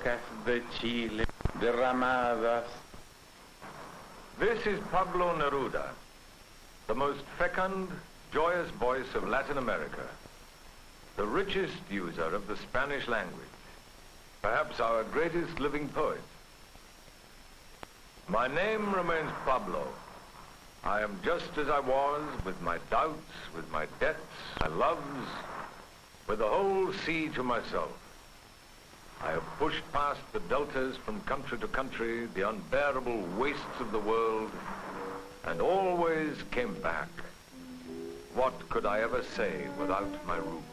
rocas de Chile derramadas. This is Pablo Neruda, the most fecund, joyous voice of Latin America, the richest user of the Spanish language, perhaps our greatest living poet. My name remains Pablo. I am just as I was, with my doubts, with my debts, my loves, with the whole sea to myself. I have pushed past the deltas from country to country, the unbearable wastes of the world, and always came back. What could I ever say without my roots?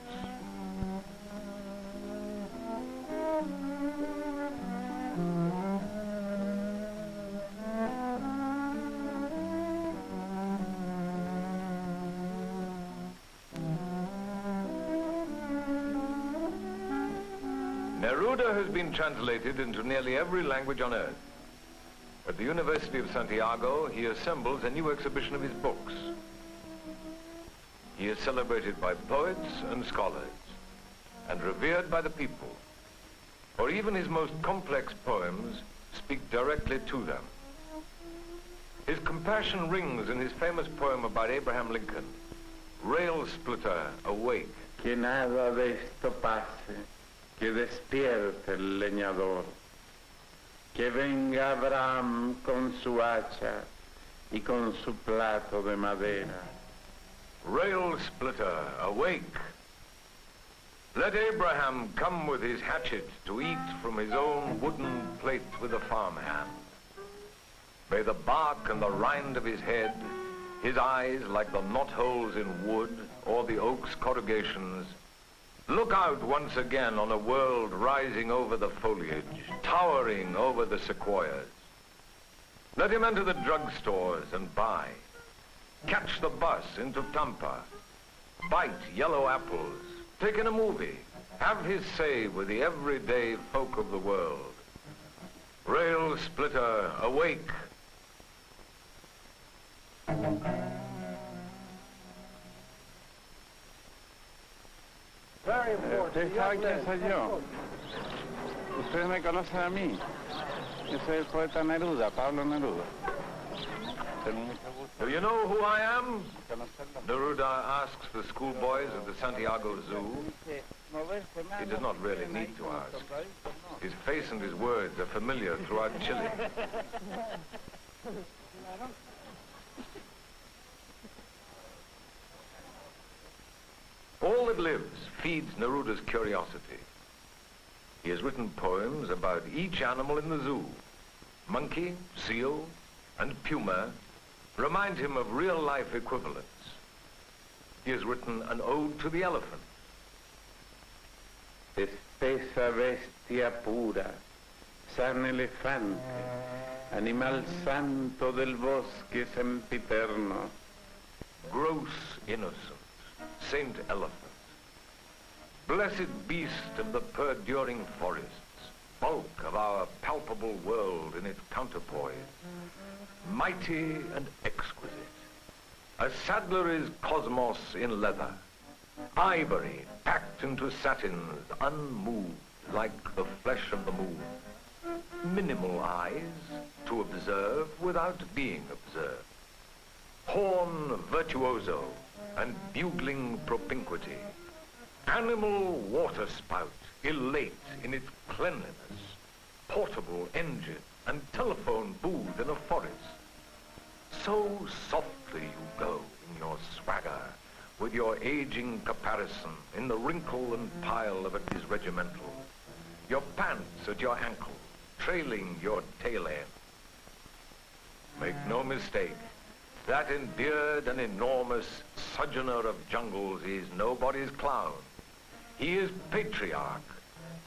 Neruda has been translated into nearly every language on earth. At the University of Santiago, he assembles a new exhibition of his books. He is celebrated by poets and scholars, and revered by the people, for even his most complex poems speak directly to them. His compassion rings in his famous poem about Abraham Lincoln, Rail Splitter, Awake. Que nada de esto pase, que despierte el leñador, que venga Abraham con su hacha y con su plato de madera. Rail Splitter, awake! Let Abraham come with his hatchet to eat from his own wooden plate with a farmhand. May the bark and the rind of his head, his eyes like the knotholes in wood or the oak's corrugations, look out once again on a world rising over the foliage, towering over the sequoias. Let him enter the drugstores and buy, catch the bus into Tampa, bite yellow apples, take in a movie, have his say with the everyday folk of the world. Rail Splitter, awake! ¿Ustedes saben quién soy yo? Ustedes me conocen a mí. Yo soy el poeta Neruda, Pablo Neruda. Do you know who I am? Neruda asks the schoolboys at the Santiago Zoo. He does not really need to ask. His face and his words are familiar throughout Chile. All that lives feeds Neruda's curiosity. He has written poems about each animal in the zoo. Monkey, seal, and puma remind him of real-life equivalents. He has written an ode to the elephant. Espesa bestia pura, san elefante, animal santo del bosque sempiterno. Gross innocent, Saint Elephant, blessed beast of the perduring forests, bulk of our palpable world in its counterpoise, mighty and exquisite. A saddler is cosmos in leather, ivory packed into satins, unmoved like the flesh of the moon. Minimal eyes to observe without being observed. Horn virtuoso and bugling propinquity. Animal water spout, elate in its cleanliness. Portable engine and telephone booth in a forest. So softly you go in your swagger, with your aging caparison in the wrinkle and pile of his regimental. Your pants at your ankle, trailing your tail end. Make no mistake, that endeared and enormous sojourner of jungles is nobody's clown. He is patriarch,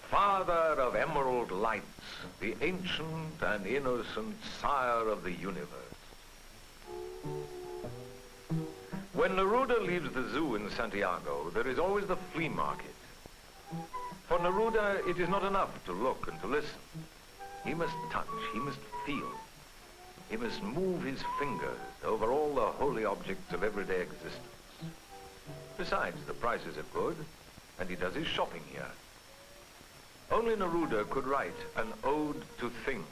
father of emerald lights, the ancient and innocent sire of the universe. When Neruda leaves the zoo in Santiago, there is always the flea market. For Neruda, it is not enough to look and to listen. He must touch, he must feel. He must move his fingers over all the holy objects of everyday existence. Besides, the prices are good, and he does his shopping here. Only Neruda could write an ode to things.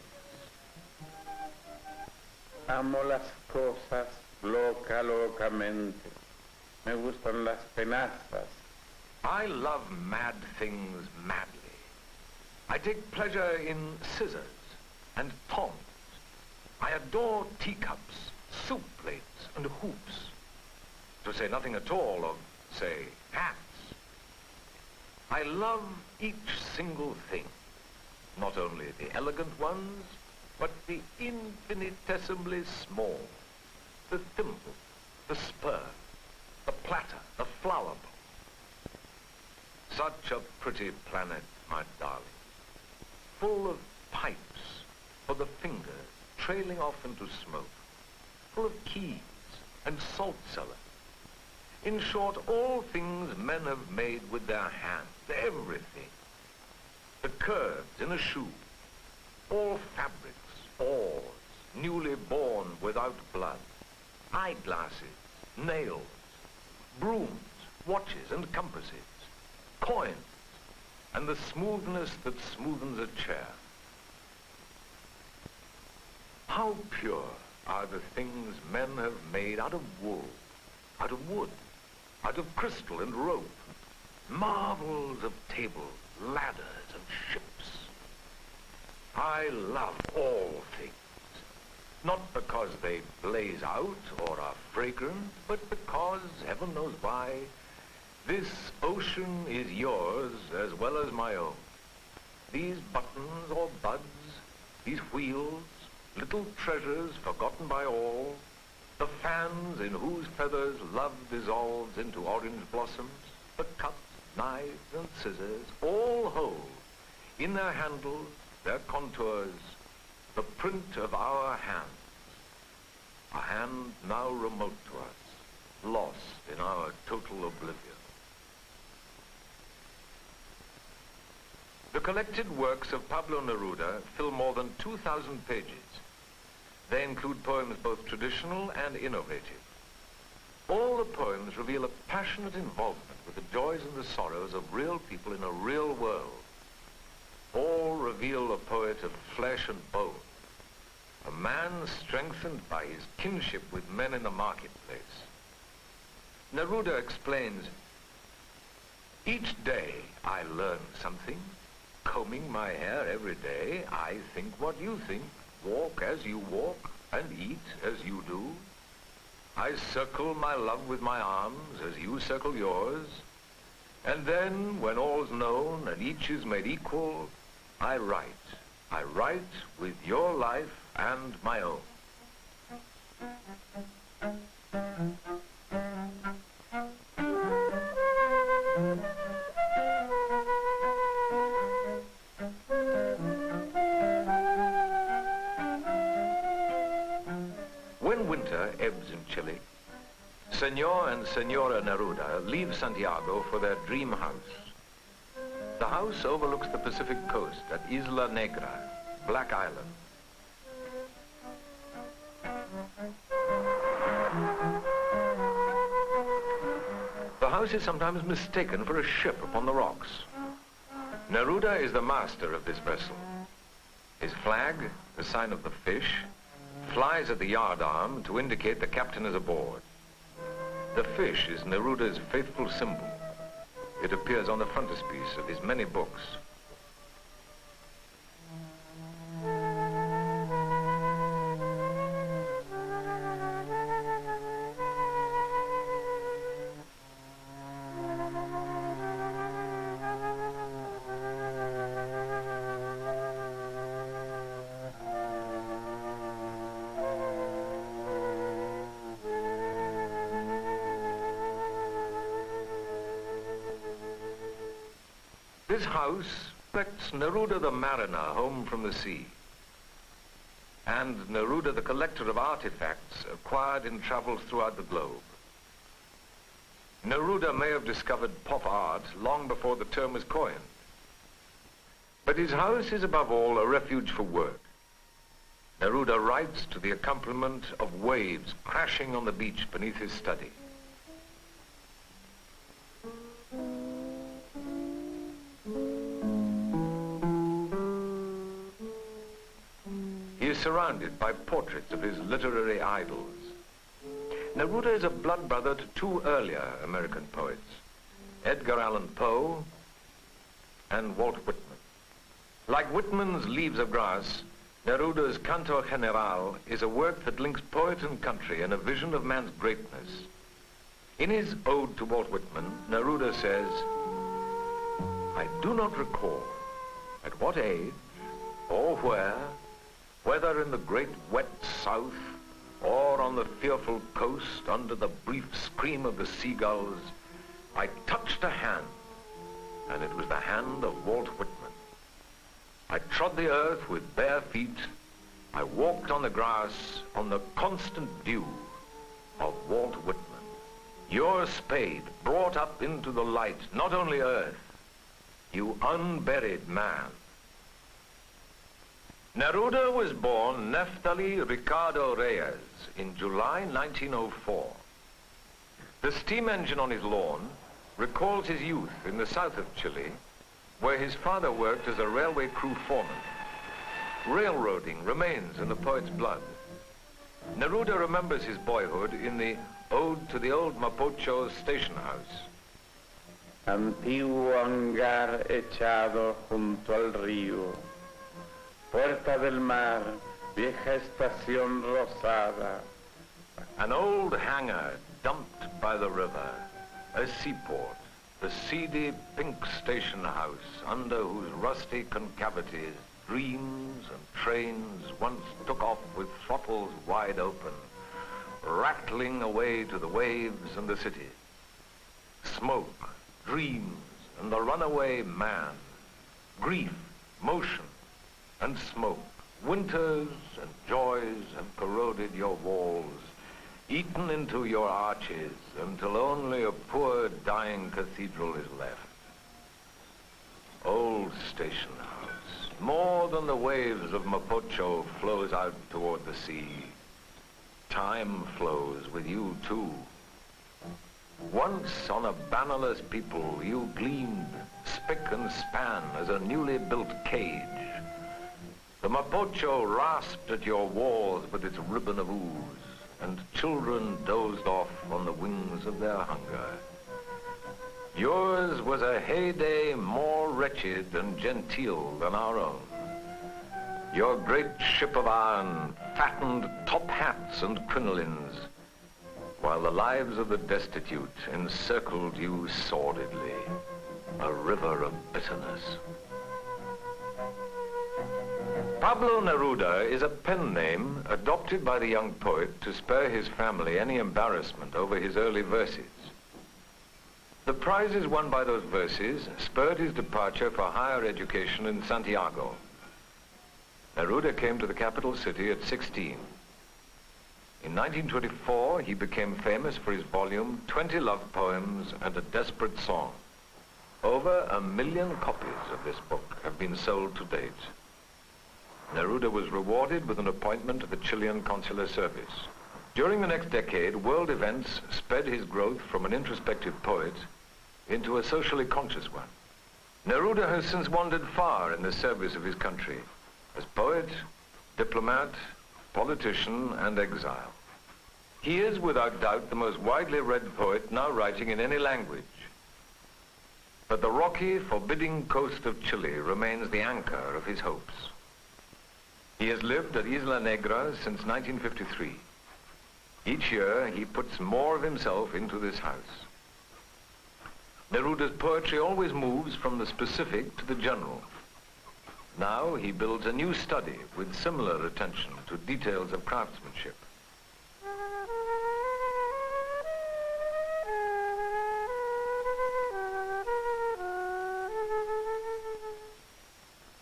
Amo las cosas locamente. Me gustan las penazas. I love mad things madly. I take pleasure in scissors and tongs. I adore teacups, soup plates, and hoops. To say nothing at all of, say, hats. I love each single thing. Not only the elegant ones, but the infinitesimally small. The thimble, the spur, the platter, the flower bowl. Such a pretty planet, my darling. Full of pipes for the fingers trailing off into smoke. Full of keys and salt cellars. In short, all things men have made with their hands. Everything. The curves in a shoe. All fabrics, oars, newly born without blood. Eyeglasses, nails, brooms, watches and compasses, coins, and the smoothness that smoothens a chair. How pure are the things men have made out of wool, out of wood, out of crystal and rope. Marvels of tables, ladders, and ships. I love all things. Not because they blaze out or are fragrant, but because, heaven knows why, this ocean is yours as well as my own. These buttons or buds, these wheels, little treasures forgotten by all, the fans in whose feathers love dissolves into orange blossoms, the cups, knives, and scissors, all hold in their handles, their contours, the print of our hands. A hand now remote to us, lost in our total oblivion. The collected works of Pablo Neruda fill more than 2,000 pages. They include poems both traditional and innovative. All the poems reveal a passionate involvement with the joys and the sorrows of real people in a real world. All reveal a poet of flesh and bone, a man strengthened by his kinship with men in the marketplace. Neruda explains, each day I learn something. Combing my hair every day, I think what you think, walk as you walk, and eat as you do. I circle my love with my arms as you circle yours. And then, when all's known and each is made equal, I write. I write with your life and my own. When winter ebbs in Chile, Senor and Senora Neruda leave Santiago for their dream house. The house overlooks the Pacific coast at Isla Negra, Black Island. The house is sometimes mistaken for a ship upon the rocks. Neruda is the master of this vessel. His flag, the sign of the fish, flies at the yardarm to indicate the captain is aboard. The fish is Neruda's faithful symbol. It appears on the frontispiece of his many books. This house reflects Neruda the mariner home from the sea, and Neruda the collector of artifacts acquired in travels throughout the globe. Neruda may have discovered pop art long before the term was coined, but his house is above all a refuge for work. Neruda writes to the accompaniment of waves crashing on the beach beneath his study. is surrounded by portraits of his literary idols. Neruda is a blood brother to two earlier American poets, Edgar Allan Poe and Walt Whitman. Like Whitman's Leaves of Grass, Neruda's Canto General is a work that links poet and country in a vision of man's greatness. In his ode to Walt Whitman, Neruda says, "I do not recall at what age or where, whether in the great wet South or on the fearful coast under the brief scream of the seagulls, I touched a hand, and it was the hand of Walt Whitman. I trod the earth with bare feet. I walked on the grass on the constant dew of Walt Whitman. Your spade brought up into the light not only earth, you unburied man." Neruda was born Neftali Ricardo Reyes in July 1904. The steam engine on his lawn recalls his youth in the south of Chile, where his father worked as a railway crew foreman. Railroading remains in the poet's blood. Neruda remembers his boyhood in the Ode to the Old Mapocho station house. Antiguo hangar echado junto al río, puerta del mar, vieja estación rosada. An old hangar dumped by the river, a seaport, the seedy pink station house under whose rusty concavities dreams and trains once took off with throttles wide open, rattling away to the waves and the city. Smoke, dreams, and the runaway man, grief, motion, and smoke, winters and joys have corroded your walls, eaten into your arches until only a poor dying cathedral is left. Old station house, more than the waves of Mapocho flows out toward the sea. Time flows with you too. Once on a bannerless people you gleamed spick and span as a newly built cage. The Mapocho rasped at your walls with its ribbon of ooze, and children dozed off on the wings of their hunger. Yours was a heyday more wretched and genteel than our own. Your great ship of iron fattened top hats and crinolines, while the lives of the destitute encircled you sordidly, a river of bitterness. Pablo Neruda is a pen name adopted by the young poet to spare his family any embarrassment over his early verses. The prizes won by those verses spurred his departure for higher education in Santiago. Neruda came to the capital city at 16. In 1924, he became famous for his volume, 20 Love Poems and a Desperate Song. Over 1 million copies of this book have been sold to date. Neruda was rewarded with an appointment to the Chilean consular service. During the next decade, world events sped his growth from an introspective poet into a socially conscious one. Neruda has since wandered far in the service of his country, as poet, diplomat, politician, and exile. He is, without doubt, the most widely read poet now writing in any language. But the rocky, forbidding coast of Chile remains the anchor of his hopes. He has lived at Isla Negra since 1953. Each year, he puts more of himself into this house. Neruda's poetry always moves from the specific to the general. Now he builds a new study with similar attention to details of craftsmanship.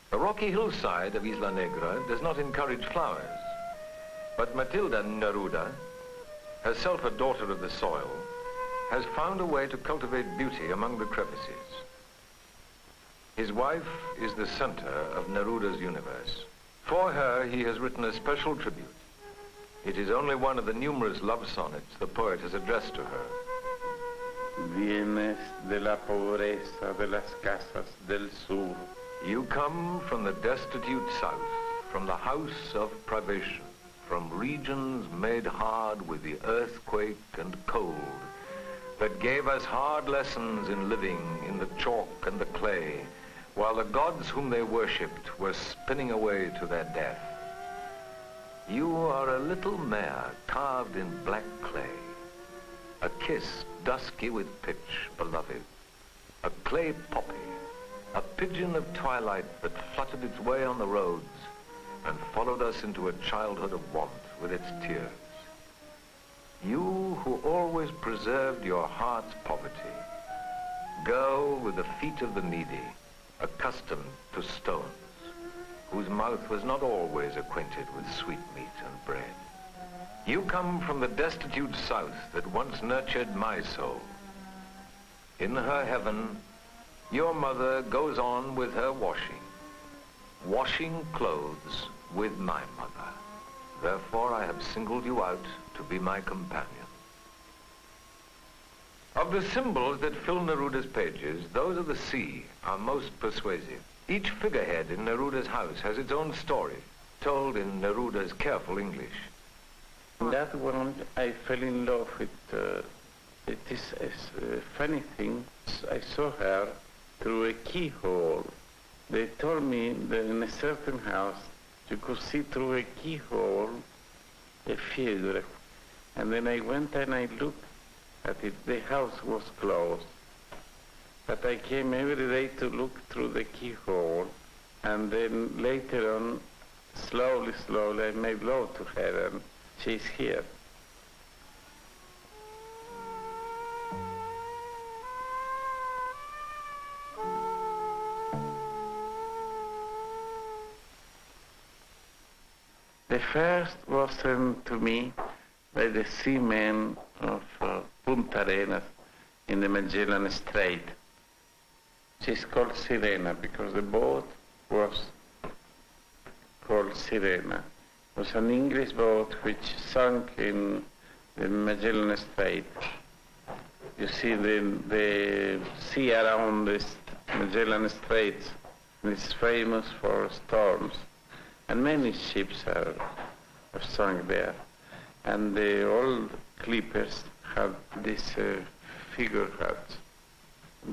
The rocky hillside of Isla Negra does not encourage flowers, but Matilda Neruda, herself a daughter of the soil, has found a way to cultivate beauty among the crevices. His wife is the center of Neruda's universe. For her, he has written a special tribute. It is only one of the numerous love sonnets the poet has addressed to her. Vienes de la pobreza de las casas del sur. You come from the destitute south, from the house of privation, from regions made hard with the earthquake and cold, that gave us hard lessons in living in the chalk and the clay, while the gods whom they worshipped were spinning away to their death. You are a little mare carved in black clay, a kiss dusky with pitch, beloved, a clay poppy, a pigeon of twilight that fluttered its way on the roads and followed us into a childhood of want with its tears. You who always preserved your heart's poverty, girl with the feet of the needy, accustomed to stones, whose mouth was not always acquainted with sweetmeat and bread. You come from the destitute South that once nurtured my soul. In her heaven, your mother goes on with her washing clothes with my mother. Therefore, I have singled you out to be my companion. Of the symbols that fill Neruda's pages, those of the sea are most persuasive. Each figurehead in Neruda's house has its own story, told in Neruda's careful English. In that one, I fell in love with, it is a funny thing, I saw her through a keyhole. They told me that in a certain house, you could see through a keyhole a figure. And then I went and I looked at it. The house was closed. But I came every day to look through the keyhole. And then later on, slowly, I made love to her, and she's here. The first was sent to me by the seamen of Punta Arenas in the Magellan Strait. She's called Sirena because the boat was called Sirena. It was an English boat which sunk in the Magellan Strait. You see the sea around the Magellan Straits is famous for storms. And many ships have sunk there. And the old clippers have these figureheads.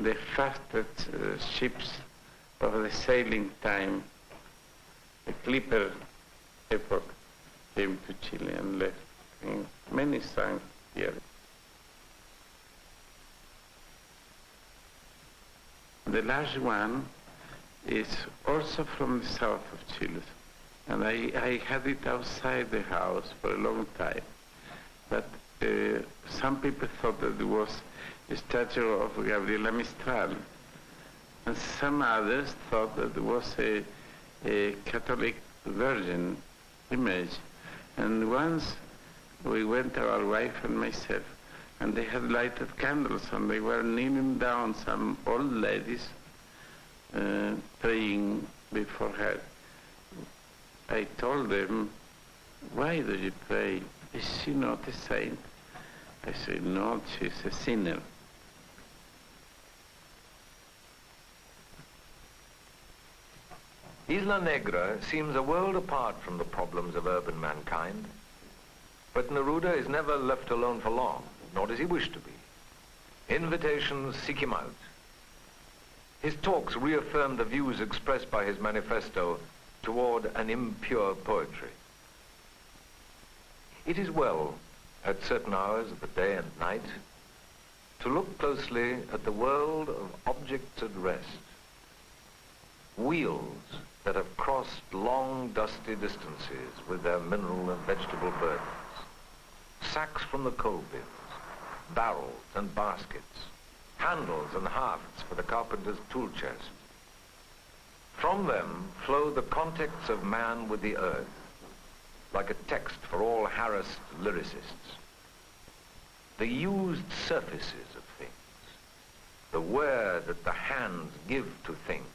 The fastest ships of the sailing time, the clipper epoch, came to Chile and left. And many sank here. The large one is also from the south of Chile. And I had it outside the house for a long time. But some people thought that it was a statue of Gabriela Mistral. And some others thought that it was a Catholic Virgin image. And once we went, our wife and myself, and they had lighted candles, and they were kneeling down, some old ladies, praying before her. I told them, why do you pray? Is she not a saint? I said, no, she's a sinner. Isla Negra seems a world apart from the problems of urban mankind. But Neruda is never left alone for long, nor does he wish to be. Invitations seek him out. His talks reaffirm the views expressed by his manifesto toward an impure poetry. It is well, at certain hours of the day and night, to look closely at the world of objects at rest. Wheels that have crossed long, dusty distances with their mineral and vegetable burdens. Sacks from the coal bins, barrels and baskets, handles and hafts for the carpenter's tool chest. From them flow the contacts of man with the earth, like a text for all harassed lyricists. The used surfaces of things, the wear that the hands give to things,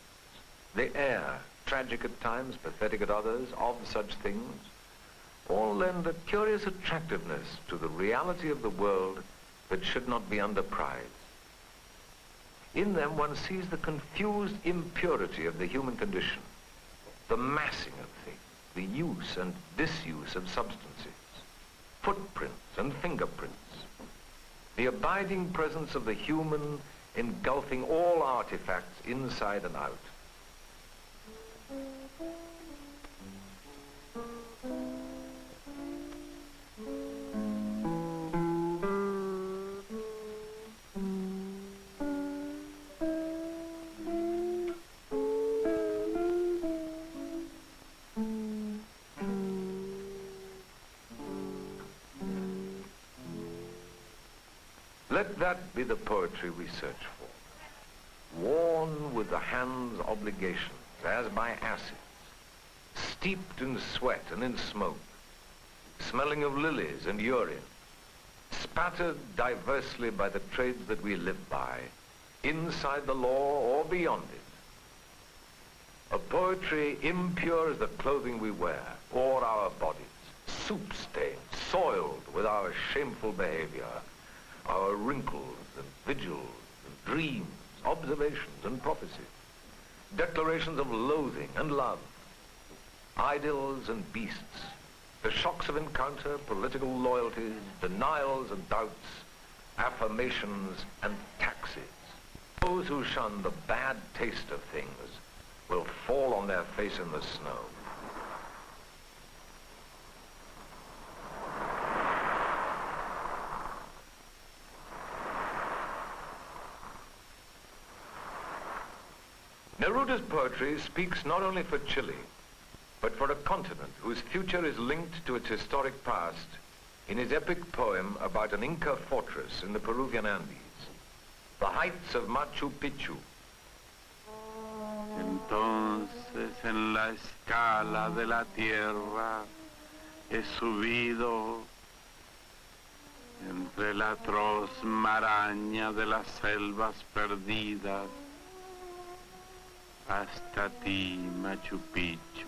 the air, tragic at times, pathetic at others, of such things, all lend a curious attractiveness to the reality of the world that should not be underprized. In them one sees the confused impurity of the human condition, the massing of things, the use and disuse of substances, footprints and fingerprints, the abiding presence of the human engulfing all artifacts inside and out. Let that be the poetry we search for, worn with the hand's obligations, as by acids, steeped in sweat and in smoke, smelling of lilies and urine, spattered diversely by the trades that we live by, inside the law or beyond it. A poetry impure as the clothing we wear, or our bodies, soup-stained, soiled with our shameful behavior, our wrinkles and vigils and dreams, observations and prophecies, declarations of loathing and love, idols and beasts, the shocks of encounter, political loyalties, denials and doubts, affirmations and taxes. Those who shun the bad taste of things will fall on their face in the snow. Neruda's poetry speaks not only for Chile, but for a continent whose future is linked to its historic past in his epic poem about an Inca fortress in the Peruvian Andes, the heights of Machu Picchu. Entonces en la escala de la tierra he subido entre la atroz maraña de las selvas perdidas hasta ti, Machu Picchu.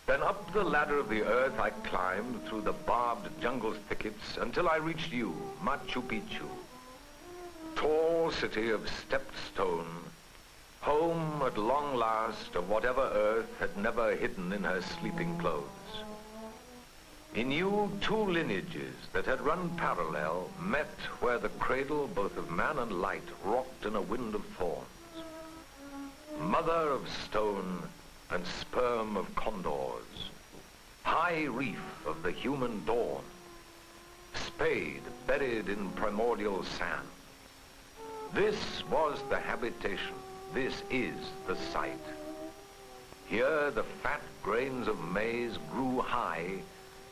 Then up the ladder of the earth I climbed through the barbed jungle thickets until I reached you, Machu Picchu. Tall city of stepped stone, home at long last of whatever earth had never hidden in her sleeping clothes. In you, two lineages that had run parallel met where the cradle both of man and light rocked in a wind of thorns. Mother of stone and sperm of condors, high reef of the human dawn, spade buried in primordial sand. This was the habitation, this is the site. Here the fat grains of maize grew high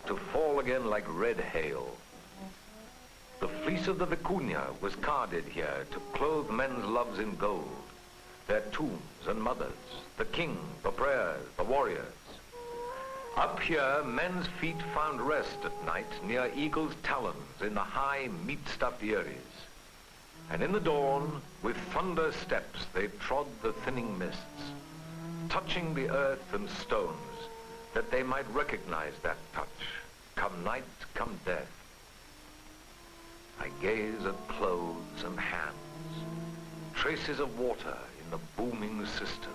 to fall again like red hail. The fleece of the vicuña was carded here to clothe men's loves in gold, their tombs and mothers, the king, the prayers, the warriors. Up here, men's feet found rest at night near eagles' talons in the high meat-stuffed eyries. And in the dawn, with thunder steps, they trod the thinning mists, touching the earth and stones, that they might recognize that touch, come night, come death. I gaze at clothes and hands, traces of water in the booming cistern,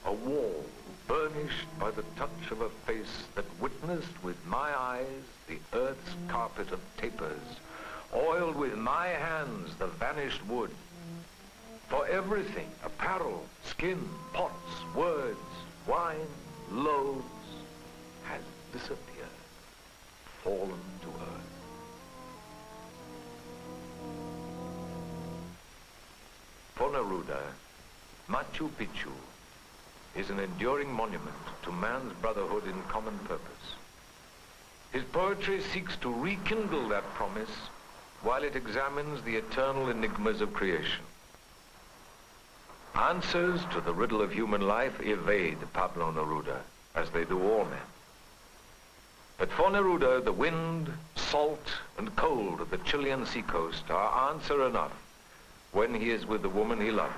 a wall burnished by the touch of a face that witnessed with my eyes the earth's carpet of tapers, oiled with my hands the vanished wood. For everything, apparel, skin, pots, words, wine, loaves, has disappeared, fallen to earth. For Neruda, Machu Picchu is an enduring monument to man's brotherhood in common purpose. His poetry seeks to rekindle that promise while it examines the eternal enigmas of creation. Answers to the riddle of human life evade Pablo Neruda, as they do all men. But for Neruda, the wind, salt, and cold of the Chilean seacoast are answer enough when he is with the woman he loves.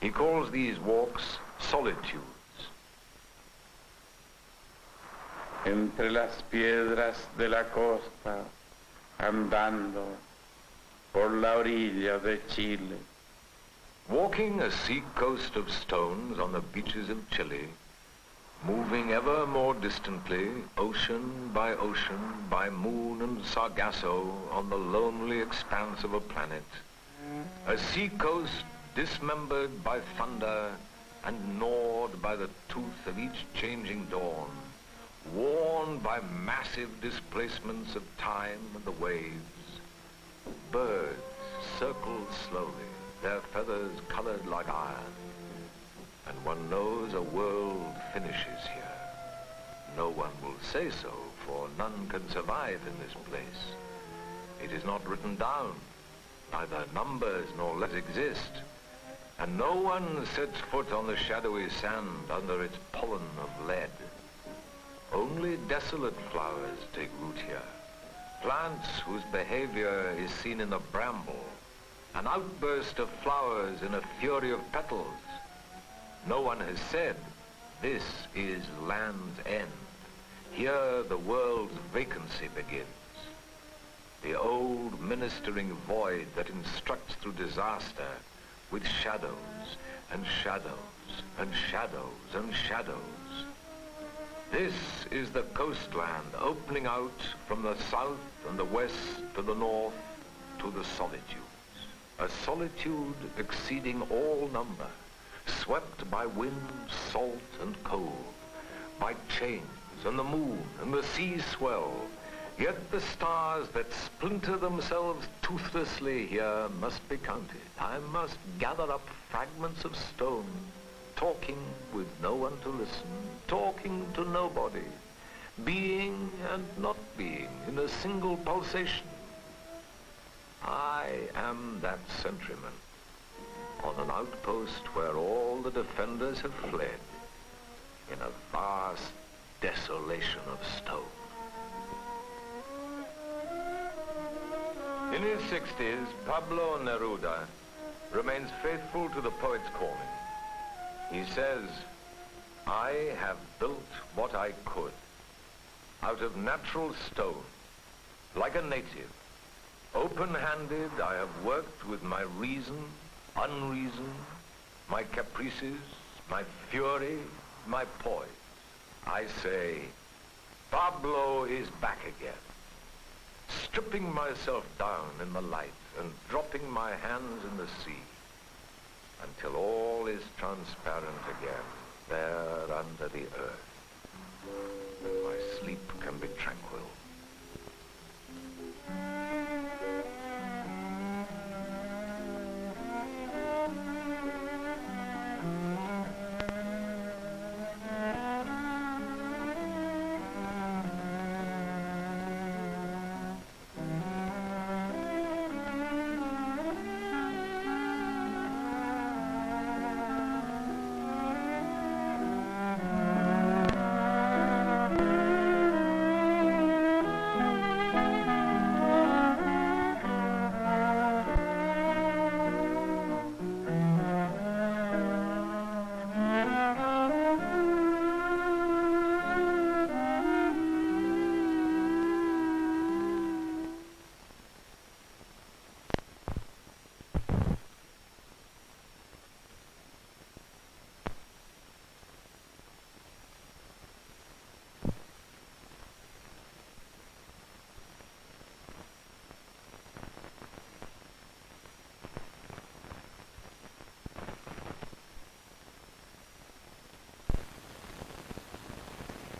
He calls these walks solitudes. Entre las piedras de la costa, andando por la orilla de Chile. Walking a sea coast of stones on the beaches of Chile, Moving ever more distantly, ocean by moon and sargasso, on the lonely expanse of a planet. A seacoast dismembered by thunder and gnawed by the tooth of each changing dawn, worn by massive displacements of time and the waves. Birds circle slowly, their feathers colored like iron. And one knows a world finishes here. No one will say so, for none can survive in this place. It is not written down. Neither numbers nor letters exist. And no one sets foot on the shadowy sand under its pollen of lead. Only desolate flowers take root here. Plants whose behavior is seen in the bramble. An outburst of flowers in a fury of petals. No one has said, this is land's end. Here the world's vacancy begins. The old ministering void that instructs through disaster with shadows and shadows and shadows and shadows. This is the coastland opening out from the south and the west to the north to the solitudes. A solitude exceeding all number. Swept by wind, salt, and cold, by change, and the moon, and the sea swell, yet the stars that splinter themselves toothlessly here must be counted. I must gather up fragments of stone, talking with no one to listen, talking to nobody, being and not being in a single pulsation. I am that sentryman, on an outpost where all the defenders have fled, in a vast desolation of stone. In his 60s, Pablo Neruda remains faithful to the poet's calling. He says, I have built what I could, out of natural stone, like a native. Open-handed, I have worked with my reason, unreason, my caprices, my fury, my poise. I say, Pablo is back again, stripping myself down in the light and dropping my hands in the sea until all is transparent again there under the earth, and my sleep can be tranquil.